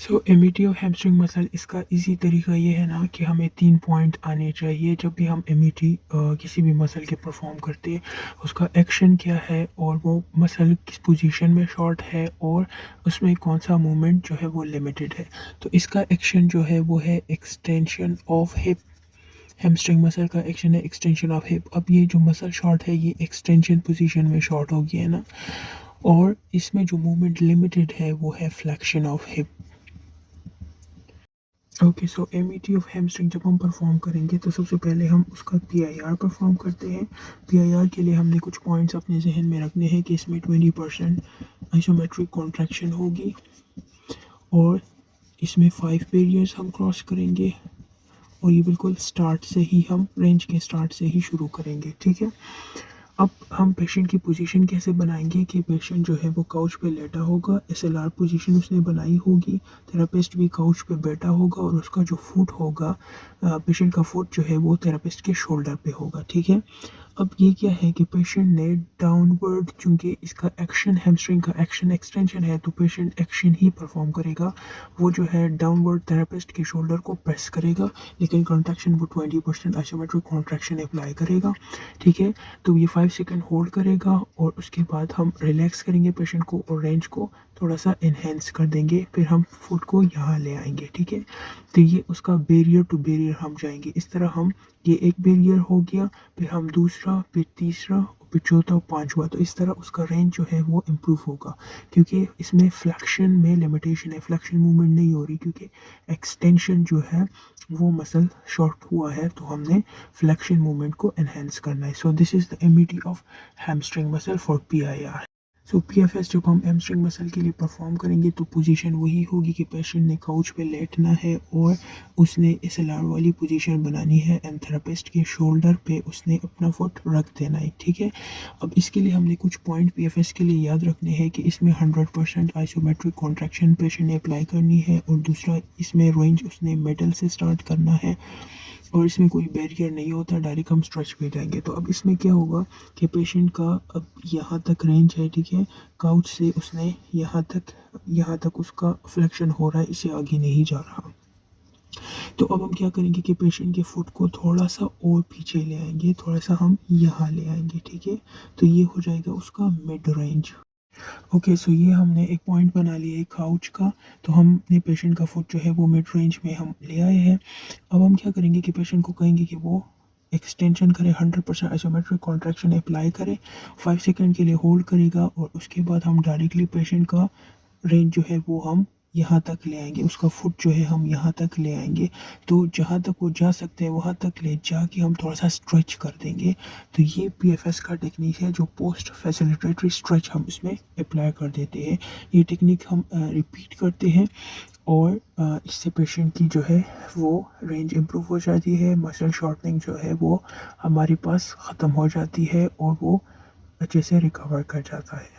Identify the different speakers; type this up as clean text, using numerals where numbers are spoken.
Speaker 1: So Amity of hamstring muscle, इसका easy तरीका ये है ना कि हमें 3 पॉइंट आने चाहिए जब भी हम एमिटी किसी भी मसल के परफॉर्म करते हैं। उसका एक्शन क्या है और वो मसल किस पोजीशन में शॉर्ट है और उसमें कौन सा मूवमेंट जो है वो लिमिटेड है। तो इसका एक्शन जो है वो है extension of hip. Hamstring muscle का एक्शन है एक्सटेंशन ऑफ हिप। अब ये जो मसल शॉर्ट है ये एक्सटेंशन पोजीशन में शॉर्ट हो गया है ना, और इसमें जो मूवमेंट लिमिटेड है वो है flexion of hip. Okay, so MET of hamstring जब हम परफॉर्म करेंगे तो सबसे पहले हम उसका पीआईआर परफॉर्म करते हैं। पीआईआर के लिए हमने कुछ पॉइंट्स अपने जहन में रखने हैं कि इसमें 20% आइसोमेट्रिक कॉन्ट्रैक्शन होगी और इसमें 5 बैरियर्स हम क्रॉस करेंगे और ये बिल्कुल स्टार्ट से ही हम रेंज के स्टार्ट से ही शुरू करेंगे, ठीक है। अब हम पेशेंट की पोजीशन कैसे बनाएंगे कि पेशेंट जो है वो काउच पे लेटा होगा, एसएलआर पोजीशन उसने बनाई होगी, थेरापिस्ट भी काउच पे बैठा होगा और उसका जो फुट होगा, पेशेंट का फुट जो है वो थेरापिस्ट के शोल्डर पे होगा, ठीक है। अब ये क्या है कि पेशेंट ने डाउनवर्ड, चूंकि इसका एक्शन हैमस्ट्रिंग का एक्शन एक्सटेंशन है तो पेशेंट एक्शन ही परफॉर्म करेगा। वो जो है डाउनवर्ड थेरापिस्ट के शोल्डर को प्रेस करेगा, लेकिन कॉन्ट्रैक्शन वो 20% आइसोमेट्रिक कॉन्ट्रैक्शन अप्लाई करेगा, ठीक है। तो ये 5 सेकेंड होल्ड करेगा और उसके बाद हम रिलैक्स करेंगे पेशेंट को और रेंज को थोड़ा सा इन्हेंस कर देंगे, फिर हम फुट को यहाँ ले आएंगे, ठीक है। तो ये उसका बैरियर टू बैरियर हम जाएंगे इस तरह। हम ये एक बैरियर हो गया, फिर हम दूसरा, फिर तीसरा, फिर चौथा और पांचवा, तो इस तरह उसका रेंज जो है वो इम्प्रूव होगा, क्योंकि इसमें फ्लैक्शन में लिमिटेशन है, फ्लैक्शन मूवमेंट नहीं हो रही क्योंकि एक्सटेंशन जो है वो मसल शॉर्ट हुआ है, तो हमने फ्लैक्शन मूवमेंट को एनहेंस करना है। So this is the Amity of hamstring muscle for PIR. So PFS जब हम हैमस्ट्रिंग मसल के लिए परफॉर्म करेंगे तो पोजीशन वही होगी कि पेशेंट ने काउच पे लेटना है और उसने एसएलआर वाली पोजीशन बनानी है एंड थेरापिस्ट के शोल्डर पे उसने अपना फुट रख देना है, ठीक है। अब इसके लिए हमने कुछ पॉइंट पीएफएस के लिए याद रखने हैं कि इसमें 100% आइसोमेट्रिक कॉन्ट्रैक्शन पेशेंट ने अप्लाई करनी है और दूसरा इसमें रेंज उसने मिडल से स्टार्ट करना है और इसमें कोई बैरियर नहीं होता, डायरेक्ट हम स्ट्रेच पे जाएंगे। तो अब इसमें क्या होगा कि पेशेंट का अब यहाँ तक रेंज है, ठीक है, काउच से उसने यहाँ तक उसका फ्लेक्शन हो रहा है, इससे आगे नहीं जा रहा। तो अब हम क्या करेंगे कि पेशेंट के फुट को थोड़ा सा और पीछे ले आएंगे, थोड़ा सा हम यहाँ ले आएंगे, ठीक है। तो ये हो जाएगा उसका मिड रेंज। ओके, सो ये हमने एक पॉइंट बना लिया है काउच का, तो हमने पेशेंट का फुट जो है वो मिड रेंज में हम ले आए हैं। अब हम क्या करेंगे कि पेशेंट को कहेंगे कि वो एक्सटेंशन करे, 100% आइसोमेट्रिक कॉन्ट्रैक्शन अप्लाई करे, 5 सेकेंड के लिए होल्ड करेगा और उसके बाद हम डायरेक्टली पेशेंट का रेंज जो है वो हम यहाँ तक ले आएंगे, उसका फुट जो है हम यहाँ तक ले आएंगे। तो जहाँ तक वो जा सकते हैं वहाँ तक ले जाके हम थोड़ा सा स्ट्रेच कर देंगे। तो ये पीएफएस का टेक्निक है जो पोस्ट फैसिलिटेटरी स्ट्रेच हम इसमें अप्लाई कर देते हैं। ये टेक्निक हम रिपीट करते हैं और इससे पेशेंट की जो है वो रेंज इम्प्रूव हो जाती है, मसल शॉर्टनिंग जो है वो हमारे पास ख़त्म हो जाती है और वो अच्छे से रिकवर कर जाता है।